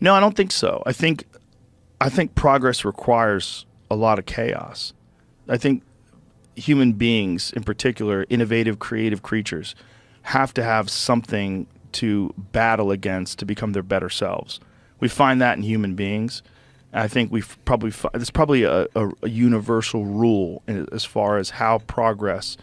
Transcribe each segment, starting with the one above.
No, I don't think so. I think progress requires a lot of chaos. I think human beings, in particular, innovative, creative creatures, have to have something to battle against to become their better selves. We find that in human beings. I think there's probably a universal rule as far as how progress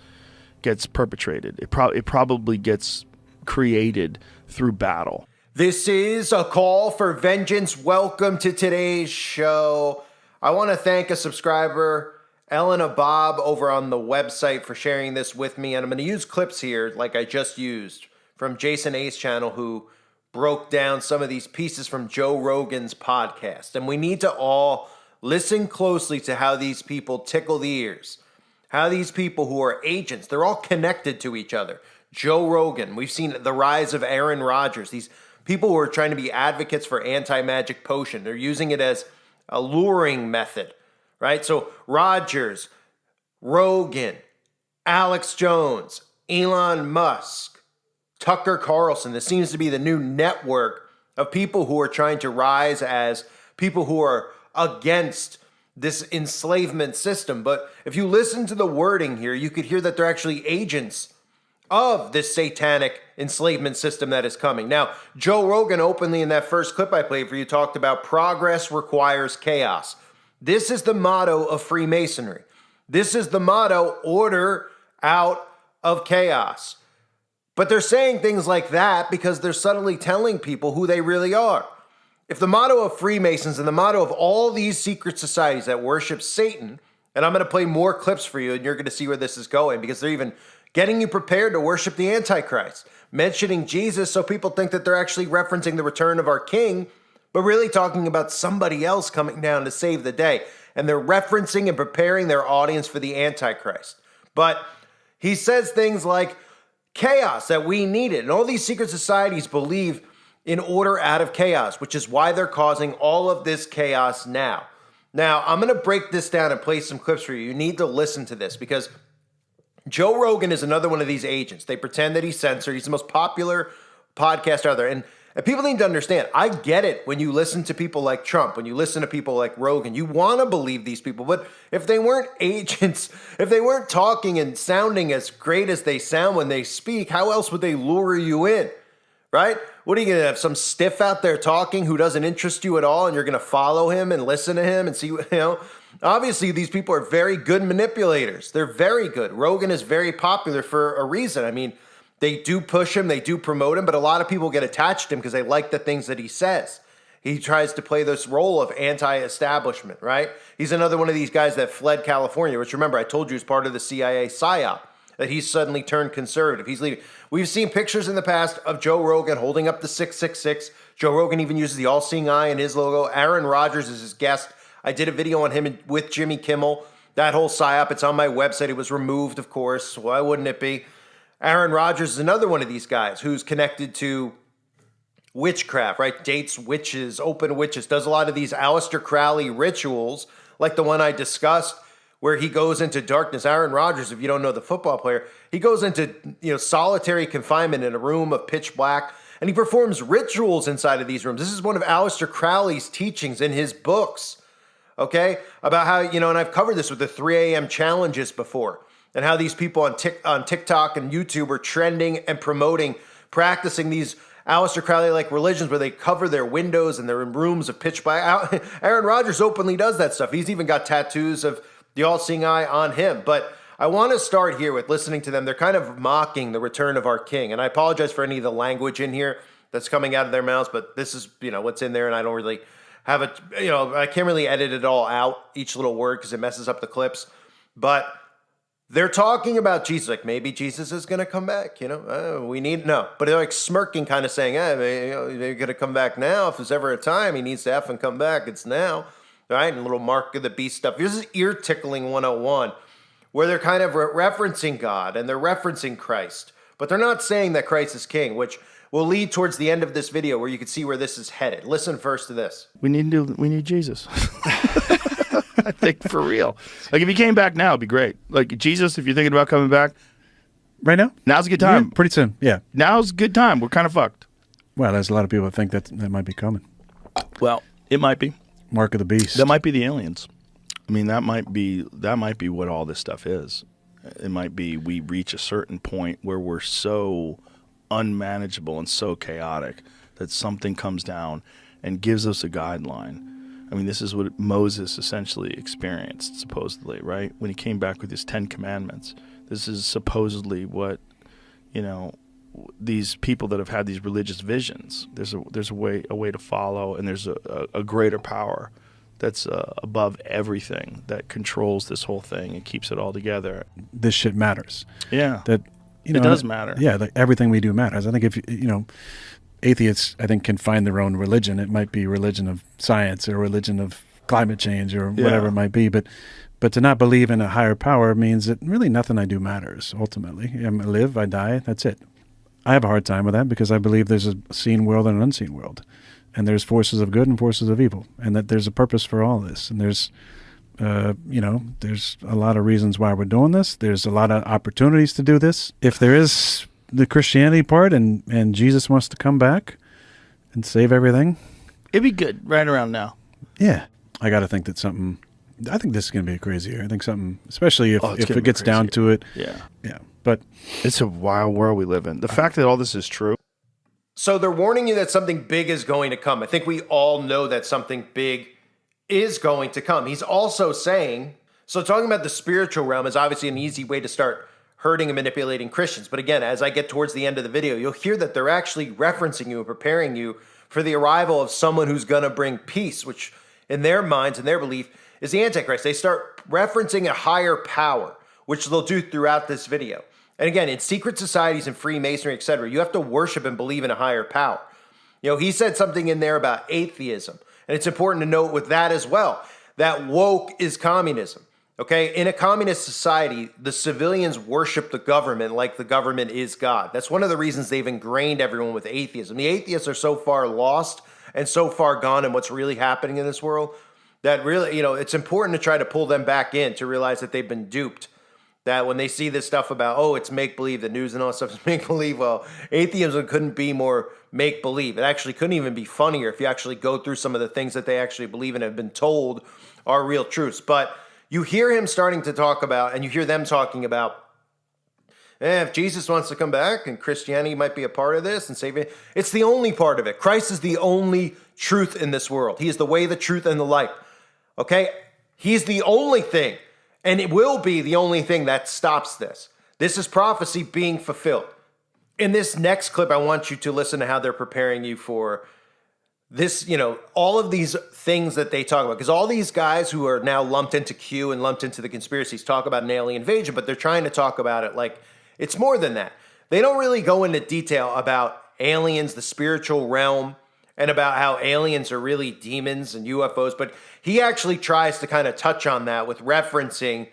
gets perpetrated. It probably gets created through battle. This is a call for vengeance. Welcome to today's show. I want to thank a subscriber, Elena Bob, over on the website for sharing this with me. And I'm going to use clips here, like I just used, from Jason A's channel, who broke down some of these pieces from Joe Rogan's podcast. And we need to all listen closely to how these people tickle the ears. How these people who are agents, they're all connected to each other. Joe Rogan, we've seen the rise of Aaron Rodgers. These people who are trying to be advocates for anti-magic potion, they're using it as a luring method, right? So Rodgers, Rogan, Alex Jones, Elon Musk, Tucker Carlson. This seems to be the new network of people who are trying to rise as people who are against this enslavement system. But if you listen to the wording here, you could hear that they're actually agents of this satanic enslavement system that is coming. Now, Joe Rogan openly in that first clip I played for you talked about progress requires chaos. This is the motto of Freemasonry. This is the motto, order out of chaos. But they're saying things like that because they're subtly telling people who they really are. If the motto of Freemasons and the motto of all these secret societies that worship Satan, and I'm going to play more clips for you and you're going to see where this is going, because they're even getting you prepared to worship the Antichrist, mentioning Jesus so people think that they're actually referencing the return of our King, but really talking about somebody else coming down to save the day. And they're referencing and preparing their audience for the Antichrist. But he says things like chaos, that we need it. And all these secret societies believe in order out of chaos, which is why they're causing all of this chaos now. Now, I'm going to break this down and play some clips for you. You need to listen to this because Joe Rogan is another one of these agents. They pretend that he's censored. He's the most popular podcaster out there. And people need to understand, I get it when you listen to people like Trump, when you listen to people like Rogan, you want to believe these people. But if they weren't agents, if they weren't talking and sounding as great as they sound when they speak, how else would they lure you in, right? What are you going to have, some stiff out there talking who doesn't interest you at all, and you're going to follow him and listen to him and see, Obviously, these people are very good manipulators. They're very good. Rogan is very popular for a reason. I mean, they do push him, they do promote him, but a lot of people get attached to him because they like the things that he says. He tries to play this role of anti-establishment, right? He's another one of these guys that fled California, which remember, I told you is part of the CIA PSYOP, that he's suddenly turned conservative. He's leaving. We've seen pictures in the past of Joe Rogan holding up the 666. Joe Rogan even uses the all-seeing eye in his logo. Aaron Rodgers is his guest. I did a video on him with Jimmy Kimmel. That whole PSYOP, it's on my website. It was removed, of course. Why wouldn't it be? Aaron Rodgers is another one of these guys who's connected to witchcraft, right? Dates witches, open witches, does a lot of these Aleister Crowley rituals, like the one I discussed, where he goes into darkness. Aaron Rodgers, if you don't know the football player, he goes into solitary confinement in a room of pitch black, and he performs rituals inside of these rooms. This is one of Aleister Crowley's teachings in his books. Okay, about how, and I've covered this with the 3 a.m. challenges before, and how these people on TikTok and YouTube are trending and promoting, practicing these Aleister Crowley-like religions where they cover their windows and they're in rooms of pitch black. Aaron Rodgers openly does that stuff. He's even got tattoos of the all-seeing eye on him. But I want to start here with listening to them. They're kind of mocking the return of our King, and I apologize for any of the language in here that's coming out of their mouths, but this is, what's in there, and I don't really have it, I can't really edit it all out, each little word, because it messes up the clips. But they're talking about Jesus, like maybe Jesus is going to come back, no. But they're like smirking, kind of saying, they're going to come back now. If there's ever a time he needs to effing come back, it's now, right? And a little mark of the beast stuff. This is ear tickling 101, where they're kind of referencing God and they're referencing Christ. But they're not saying that Christ is king, which will lead towards the end of this video where you can see where this is headed. Listen first to this. We need Jesus. I think for real. Like if he came back now, it'd be great. Like Jesus, if you're thinking about coming back right now, now's a good time. Yeah, pretty soon. Yeah, now's a good time. We're kind of fucked. Well, there's a lot of people that think that might be coming. Well, it might be. Mark of the beast. That might be the aliens. I mean, that might be what all this stuff is. It might be we reach a certain point where we're so unmanageable and so chaotic that something comes down and gives us a guideline. I mean, this is what Moses essentially experienced, supposedly, right? When he came back with his 10 commandments. This is supposedly what, these people that have had these religious visions. There's a way to follow, and there's a greater power that's above everything, that controls this whole thing and keeps it all together. This shit matters. Yeah. That it does matter. Yeah, everything we do matters. I think if atheists, I think, can find their own religion. It might be religion of science or religion of climate change or whatever it might be. But to not believe in a higher power means that really nothing I do matters, ultimately. I live, I die, that's it. I have a hard time with that because I believe there's a seen world and an unseen world. And there's forces of good and forces of evil. And that there's a purpose for all this. And there's, there's a lot of reasons why we're doing this. There's a lot of opportunities to do this. If there is the Christianity part and Jesus wants to come back and save everything, it'd be good right around now. Yeah. I got to think that I think this is going to be a crazy year. I think something, especially if it gets down to it. Yeah. Yeah. But it's a wild world we live in. The fact that all this is true. So they're warning you that something big is going to come. I think we all know that something big is going to come. He's also saying, so talking about the spiritual realm is obviously an easy way to start hurting and manipulating Christians. But again, as I get towards the end of the video, you'll hear that they're actually referencing you and preparing you for the arrival of someone who's going to bring peace, which in their minds and their belief is the Antichrist. They start referencing a higher power, which they'll do throughout this video. And again, in secret societies and Freemasonry, etc., you have to worship and believe in a higher power. He said something in there about atheism. And it's important to note with that as well, that woke is communism. Okay, in a communist society, the civilians worship the government like the government is God. That's one of the reasons they've ingrained everyone with atheism. The atheists are so far lost and so far gone in what's really happening in this world that really, it's important to try to pull them back in to realize that they've been duped. That when they see this stuff about, it's make-believe, the news and all that stuff is make-believe, well, atheism couldn't be more make-believe. It actually couldn't even be funnier if you actually go through some of the things that they actually believe and have been told are real truths. But you hear him starting to talk about, and you hear them talking about, if Jesus wants to come back and Christianity might be a part of this and save it, it's the only part of it. Christ is the only truth in this world. He is the way, the truth, and the light. Okay? He's the only thing, and it will be the only thing that stops this. This is prophecy being fulfilled. In this next clip, I want you to listen to how they're preparing you for this, all of these things that they talk about, because all these guys who are now lumped into Q and lumped into the conspiracies talk about an alien invasion, but they're trying to talk about it like it's more than that. They don't really go into detail about aliens, the spiritual realm, and about how aliens are really demons and UFOs, but he actually tries to kind of touch on that with referencing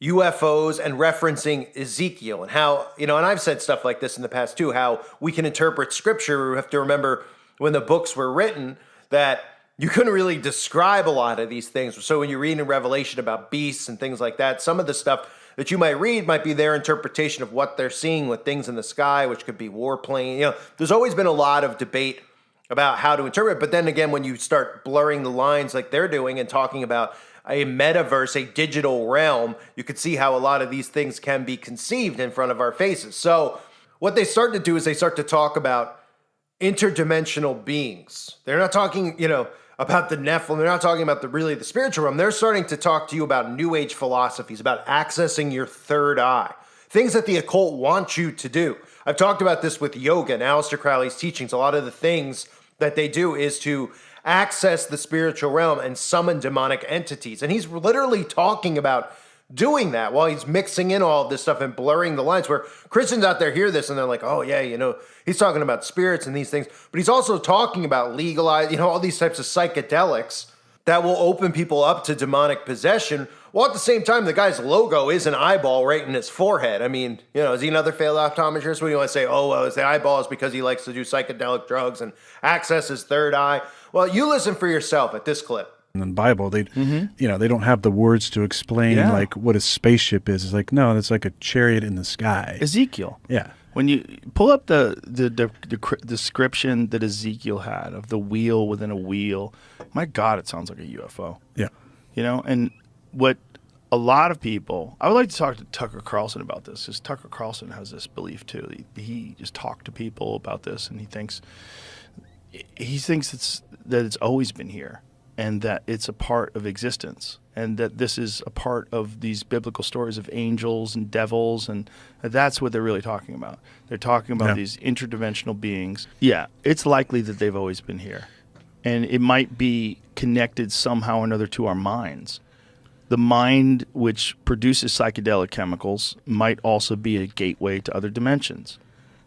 UFOs and referencing Ezekiel and how, and I've said stuff like this in the past too, how we can interpret scripture. We have to remember when the books were written that you couldn't really describe a lot of these things. So when you read in Revelation about beasts and things like that, some of the stuff that you might read might be their interpretation of what they're seeing with things in the sky, which could be warplane. There's always been a lot of debate about how to interpret it. But then again, when you start blurring the lines like they're doing and talking about a metaverse, a digital realm, you could see how a lot of these things can be conceived in front of our faces. So what they start to do is they start to talk about interdimensional beings. They're not talking, about the Nephilim. They're not talking about the spiritual realm. They're starting to talk to you about New Age philosophies, about accessing your third eye, things that the occult wants you to do. I've talked about this with yoga and Aleister Crowley's teachings. A lot of the things that they do is to access the spiritual realm and summon demonic entities. And he's literally talking about doing that while he's mixing in all of this stuff and blurring the lines, where Christians out there hear this and they're like, oh yeah, he's talking about spirits and these things, but he's also talking about legalized, all these types of psychedelics that will open people up to demonic possession. Well, at the same time, the guy's logo is an eyeball right in his forehead. I mean, is he another failed optometrist? What do you want to say? Oh, well, the eyeball is because he likes to do psychedelic drugs and access his third eye. Well, you listen for yourself at this clip. in the Bible, they they don't have the words to explain like what a spaceship is. It's like, no, it's like a chariot in the sky. Ezekiel. Yeah. When you pull up the description that Ezekiel had of the wheel within a wheel, my God, it sounds like a UFO. Yeah. And what a lot of people, I would like to talk to Tucker Carlson about this, because Tucker Carlson has this belief too. He just talked to people about this, and he thinks that it's always been here, and that it's a part of existence, and that this is a part of these biblical stories of angels and devils, and that's what they're really talking about. They're talking about these interdimensional beings. Yeah, it's likely that they've always been here, and it might be connected somehow or another to our minds. The mind, which produces psychedelic chemicals, might also be a gateway to other dimensions.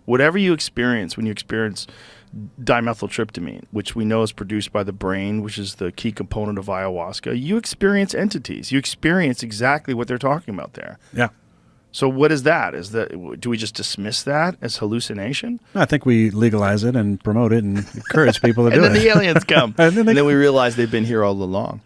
Whatever you experience when you experience dimethyltryptamine, which we know is produced by the brain, which is the key component of ayahuasca, you experience entities. You experience exactly what they're talking about there. Yeah. So what is that? Do we just dismiss that as hallucination? I think we legalize it and promote it and encourage people to do it. And then the aliens come. and then we realize they've been here all along.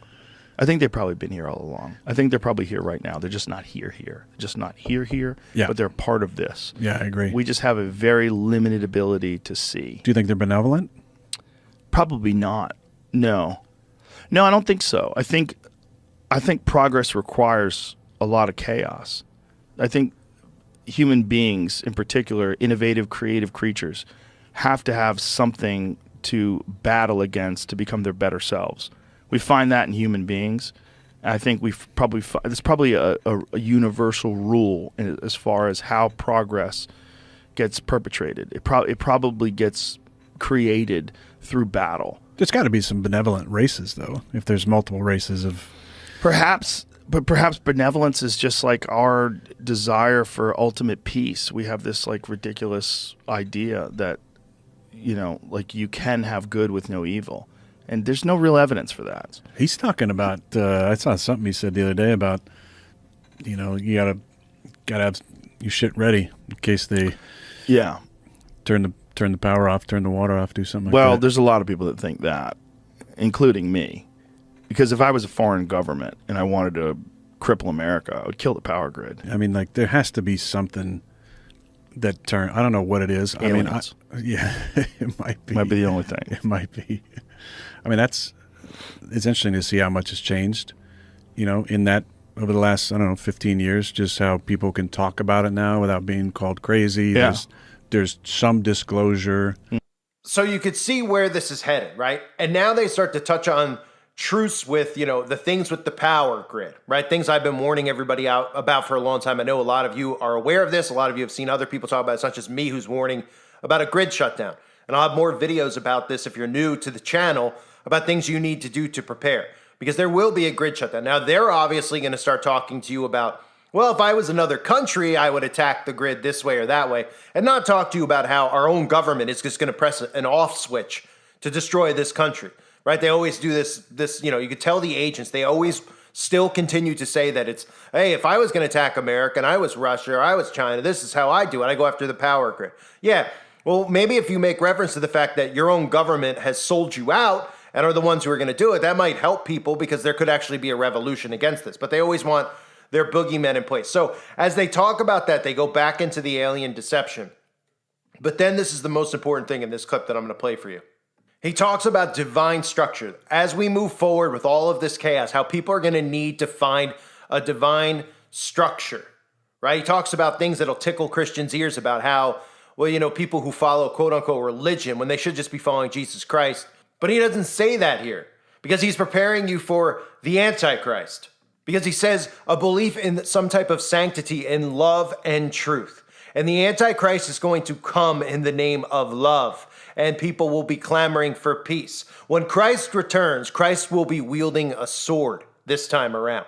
I think they've probably been here all along. I think they're probably here right now. They're just not here. They're just not here, but they're part of this. Yeah, I agree. We just have a very limited ability to see. Do you think they're benevolent? Probably not. No, I don't think so. I think progress requires a lot of chaos. I think human beings, in particular, innovative, creative creatures, have to have something to battle against to become their better selves. We find that in human beings. I think there's probably a universal rule as far as how progress gets perpetrated. It probably gets created through battle. There's got to be some benevolent races, though, if there's multiple races of... Perhaps benevolence is just like our desire for ultimate peace. We have this like ridiculous idea that, like you can have good with no evil. And there's no real evidence for that. He's talking about, I saw something he said the other day about, you gotta have your shit ready in case they turn the power off, turn the water off, do something like that. Well, there's a lot of people that think that, including me. Because if I was a foreign government and I wanted to cripple America, I would kill the power grid. I mean, like, there has to be something that I don't know what it is. Aliens. It might be. Might be the only thing. It might be. I mean, it's interesting to see how much has changed, in that over the last, 15 years, just how people can talk about it now without being called crazy. Yeah. There's some disclosure. So you could see where this is headed, right? And now they start to touch on truce with, the things with the power grid, right? Things I've been warning everybody out about for a long time. I know a lot of you are aware of this. A lot of you have seen other people talk about it. It's not just me who's warning about a grid shutdown. And I'll have more videos about this if you're new to the channel, about things you need to do to prepare, because there will be a grid shutdown. Now, they're obviously going to start talking to you about, well, if I was another country, I would attack the grid this way or that way, and not talk to you about how our own government is just going to press an off switch to destroy this country, right? They always do this, you could tell the agents, they always still continue to say that it's, hey, if I was going to attack America and I was Russia or I was China, this is how I do it. I go after the power grid. Yeah, well, maybe if you make reference to the fact that your own government has sold you out and are the ones who are going to do it, that might help people, because there could actually be a revolution against this. But they always want their boogeymen in place. So as they talk about that, they go back into the alien deception. But then this is the most important thing in this clip that I'm going to play for you. He talks about divine structure. As we move forward with all of this chaos, how people are going to need to find a divine structure, right? He talks about things that'll tickle Christians' ears about how, well, people who follow quote unquote religion when they should just be following Jesus Christ. But he doesn't say that here, because he's preparing you for the Antichrist, because he says a belief in some type of sanctity in love and truth. And the Antichrist is going to come in the name of love, and people will be clamoring for peace. When Christ returns, Christ will be wielding a sword this time around.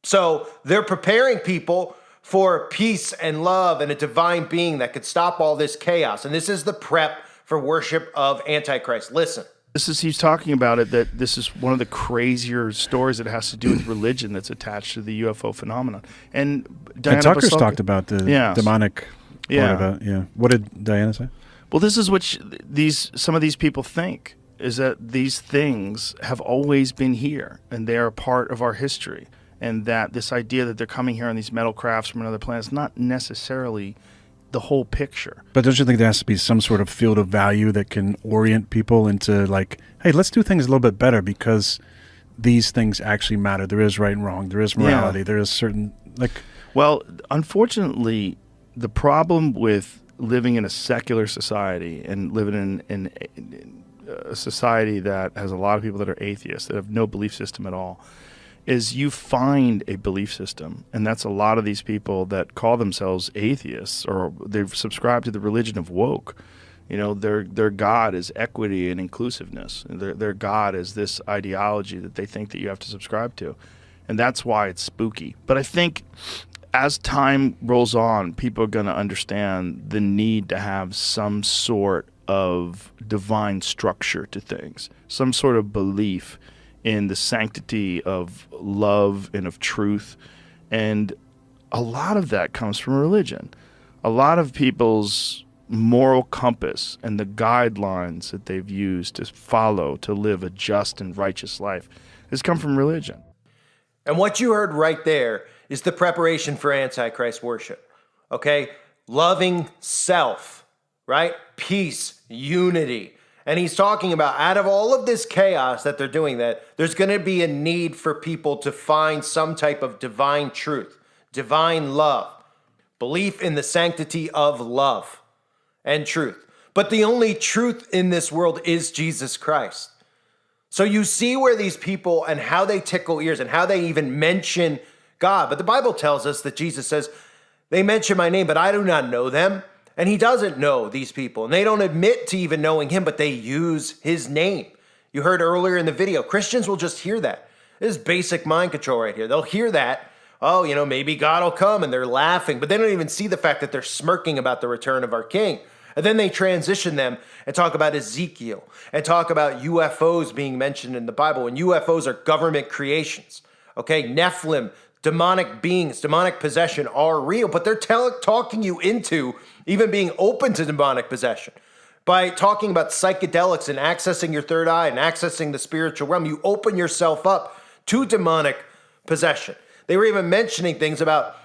So they're preparing people for peace and love and a divine being that could stop all this chaos. And this is the prep for worship of Antichrist. Listen. He's talking about it, that this is one of the crazier stories that has to do with religion that's attached to the UFO phenomenon. And Tucker's talked about the demonic part of it. Yeah. What did Diana say? Well, this is what some of these people think. is that these things have always been here, and they are a part of our history. And that this idea that they're coming here on these metal crafts from another planet is not necessarily the whole picture. But don't you think there has to be some sort of field of value that can orient people into like, hey, let's do things a little bit better because these things actually matter. There is right and wrong. There is morality. There is certain Well, unfortunately, the problem with living in a secular society and living in a society that has a lot of people that are atheists, that have no belief system at all, is you find a belief system, and that's a lot of these people that call themselves atheists, or they've subscribed to the religion of woke. You know, their God is equity and inclusiveness. Their God is this ideology that they think that you have to subscribe to, and that's why it's spooky. But I think as time rolls on, people are going to understand the need to have some sort of divine structure to things, some sort of belief in the sanctity of love and of truth. And a lot of that comes from religion. A lot of people's moral compass and the guidelines that they've used to follow to live a just and righteous life has come from religion. And what you heard right there is the preparation for Antichrist worship. Okay? Loving self, right? Peace, unity. And he's talking about, out of all of this chaos that they're doing, that there's going to be a need for people to find some type of divine truth, divine love, belief in the sanctity of love and truth. But the only truth in this world is Jesus Christ. So you see where these people and how they tickle ears and how they even mention God. But the Bible tells us that Jesus says, they mention my name, but I do not know them. And he doesn't know these people, and they don't admit to even knowing him, but they use his name. You heard earlier in the video, Christians will just hear that. This is basic mind control right here. They'll hear that. Oh, you know, maybe God will come, and they're laughing, but they don't even see the fact that they're smirking about the return of our King. And then they transition them and talk about Ezekiel and talk about UFOs being mentioned in the Bible. And UFOs are government creations. Okay, Nephilim, demonic beings, demonic possession are real, but they're talking you into even being open to demonic possession. By talking about psychedelics and accessing your third eye and accessing the spiritual realm, you open yourself up to demonic possession. They were even mentioning things about,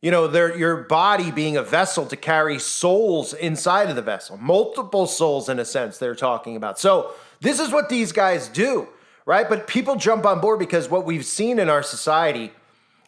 you know, your body being a vessel to carry souls inside of the vessel. Multiple souls, in a sense, they're talking about. So this is what these guys do, right? But people jump on board because what we've seen in our society,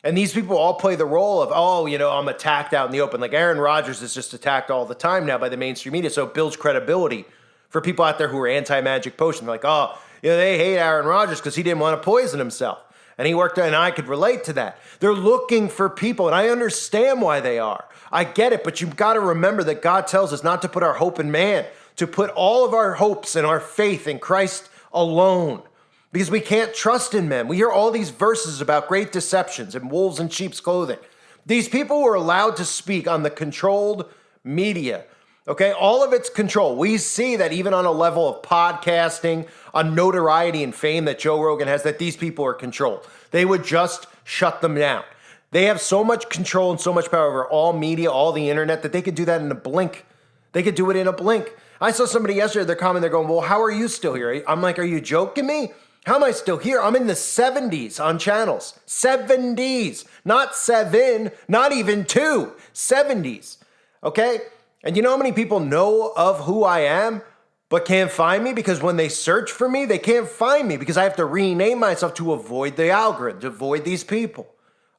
and these people all play the role of, oh, you know, I'm attacked out in the open. Like Aaron Rodgers is just attacked all the time now by the mainstream media. So it builds credibility for people out there who are anti-magic potion. They're like, oh, you know, they hate Aaron Rodgers because he didn't want to poison himself. And he worked, and I could relate to that. They're looking for people, and I understand why they are. I get it, but you've got to remember that God tells us not to put our hope in man, to put all of our hopes and our faith in Christ alone. Because we can't trust in men. We hear all these verses about great deceptions and wolves in sheep's clothing. These people were allowed to speak on the controlled media. Okay, all of it's control. We see that even on a level of podcasting, on notoriety and fame that Joe Rogan has, that these people are controlled. They would just shut them down. They have so much control and so much power over all media, all the internet, that they could do that in a blink. They could do it in a blink. I saw somebody yesterday, they're commenting, they're going, well, how are you still here? I'm like, are you joking me? How am I still here? I'm in the 70s on channels. 70s. Not 7, not even 2. 70s. Okay? And you know how many people know of who I am but can't find me? Because when they search for me, they can't find me because I have to rename myself to avoid the algorithm, to avoid these people.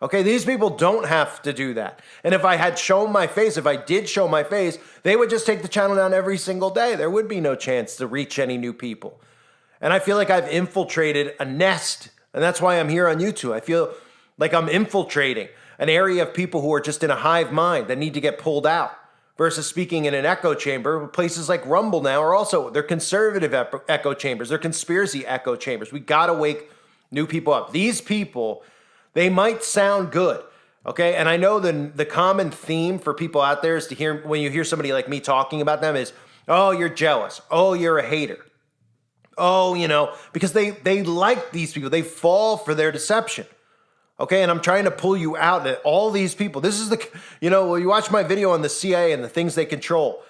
Okay? These people don't have to do that. And if I had shown my face, if I did show my face, they would just take the channel down every single day. There would be no chance to reach any new people. And I feel like I've infiltrated a nest, and that's why I'm here on YouTube. I feel like I'm infiltrating an area of people who are just in a hive mind that need to get pulled out versus speaking in an echo chamber. Places like Rumble now are also, they're conservative echo chambers. They're conspiracy echo chambers. We got to wake new people up. These people, they might sound good, okay? And I know the common theme for people out there is to hear, when you hear somebody like me talking about them is, oh, you're jealous. Oh, you're a hater. Oh, you know, because they like these people. They fall for their deception. Okay, and I'm trying to pull you out at all these people. This is the, you know, you watch my video on the CIA and the things they control.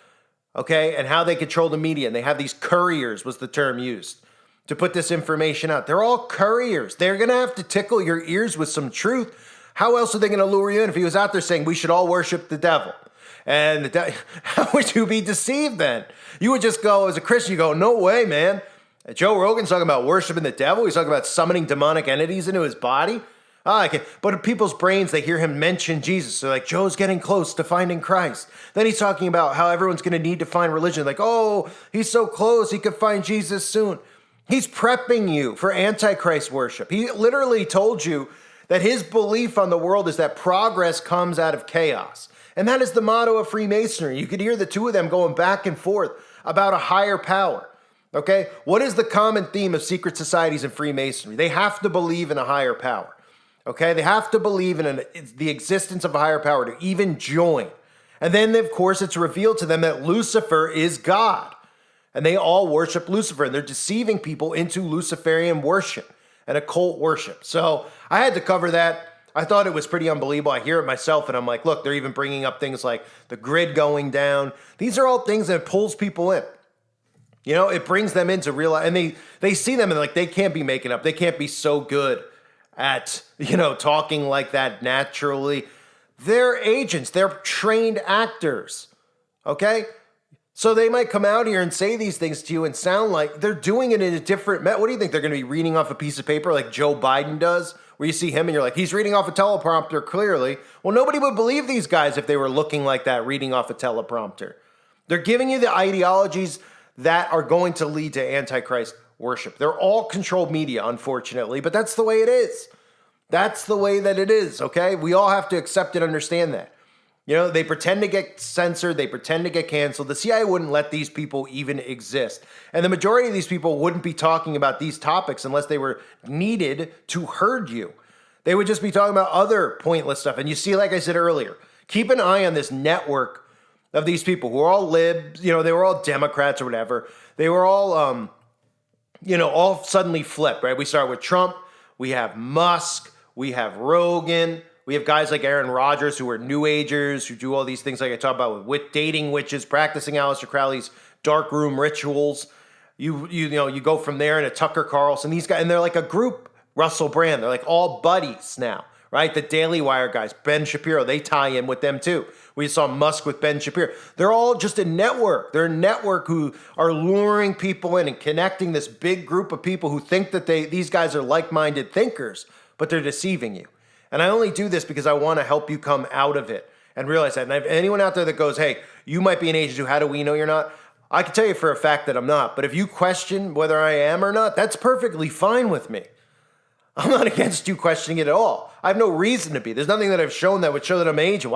okay, and how they control the media. And they have these couriers, was the term used, to put this information out. They're all couriers. They're going to have to tickle your ears with some truth. How else are they going to lure you in if he was out there saying we should all worship the devil? And how would you be deceived then? You would just go, as a Christian, you go, no way, man. Joe Rogan's talking about worshiping the devil. He's talking about summoning demonic entities into his body. But in people's brains, they hear him mention Jesus. They're like, Joe's getting close to finding Christ. Then he's talking about how everyone's going to need to find religion. Like, oh, he's so close, he could find Jesus soon. He's prepping you for Antichrist worship. He literally told you that his belief on the world is that progress comes out of chaos. And that is the motto of Freemasonry. You could hear the two of them going back and forth about a higher power. Okay? What is the common theme of secret societies and Freemasonry? They have to believe in a higher power. Okay? They have to believe in the existence of a higher power to even join. And then, of course, it's revealed to them that Lucifer is God. And they all worship Lucifer. And they're deceiving people into Luciferian worship and occult worship. So I had to cover that. I thought it was pretty unbelievable. I hear it myself, and I'm like, look, they're even bringing up things like the grid going down. These are all things that pulls people in. You know, it brings them into real life, and they see them and like they can't be making up. They can't be so good at, talking like that naturally. They're agents. They're trained actors. Okay? So they might come out here and say these things to you and sound like they're doing it in a different What do you think? They're going to be reading off a piece of paper like Joe Biden does, where you see him and you're like, he's reading off a teleprompter clearly. Well, nobody would believe these guys if they were looking like that, reading off a teleprompter. They're giving you the ideologies that are going to lead to Antichrist worship. They're all controlled media, unfortunately, but that's the way it is. That's the way that it is, okay? We all have to accept and understand that. They pretend to get censored. They pretend to get canceled. The CIA wouldn't let these people even exist. And the majority of these people wouldn't be talking about these topics unless they were needed to herd you. They would just be talking about other pointless stuff. And you see, like I said earlier, keep an eye on this network of these people who are all libs. They were all Democrats or whatever. They were all, all suddenly flipped, right? We start with Trump. We have Musk. We have Rogan. We have guys like Aaron Rodgers who are New Agers, who do all these things like I talk about with dating witches, practicing Aleister Crowley's dark room rituals. You go from there into Tucker Carlson. These guys, and they're like a group, Russell Brand. They're like all buddies now, right? The Daily Wire guys, Ben Shapiro, they tie in with them too. We saw Musk with Ben Shapiro. They're all just a network. They're a network who are luring people in and connecting this big group of people who think that these guys are like-minded thinkers, but they're deceiving you. And I only do this because I want to help you come out of it and realize that. And if anyone out there that goes, hey, you might be an agent, how do we know you're not? I can tell you for a fact that I'm not. But if you question whether I am or not, that's perfectly fine with me. I'm not against you questioning it at all. I have no reason to be. There's nothing that I've shown that would show that I'm an agent.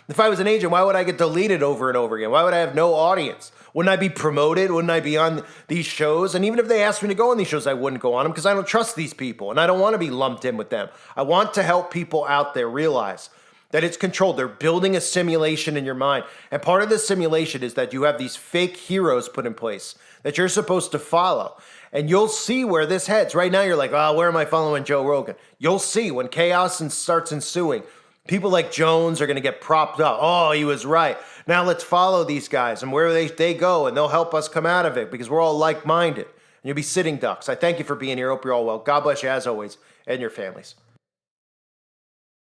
If I was an agent, why would I get deleted over and over again? Why would I have no audience? Wouldn't I be promoted? Wouldn't I be on these shows? And even if they asked me to go on these shows, I wouldn't go on them because I don't trust these people and I don't want to be lumped in with them. I want to help people out there realize that it's controlled. They're building a simulation in your mind. And part of the simulation is that you have these fake heroes put in place that you're supposed to follow. And you'll see where this heads. Right now, you're like, where am I following Joe Rogan? You'll see when chaos starts ensuing. People like Jones are going to get propped up. Oh, he was right. Now let's follow these guys and where they go, and they'll help us come out of it because we're all like-minded. And you'll be sitting ducks. I thank you for being here. I hope you're all well. God bless you as always and your families.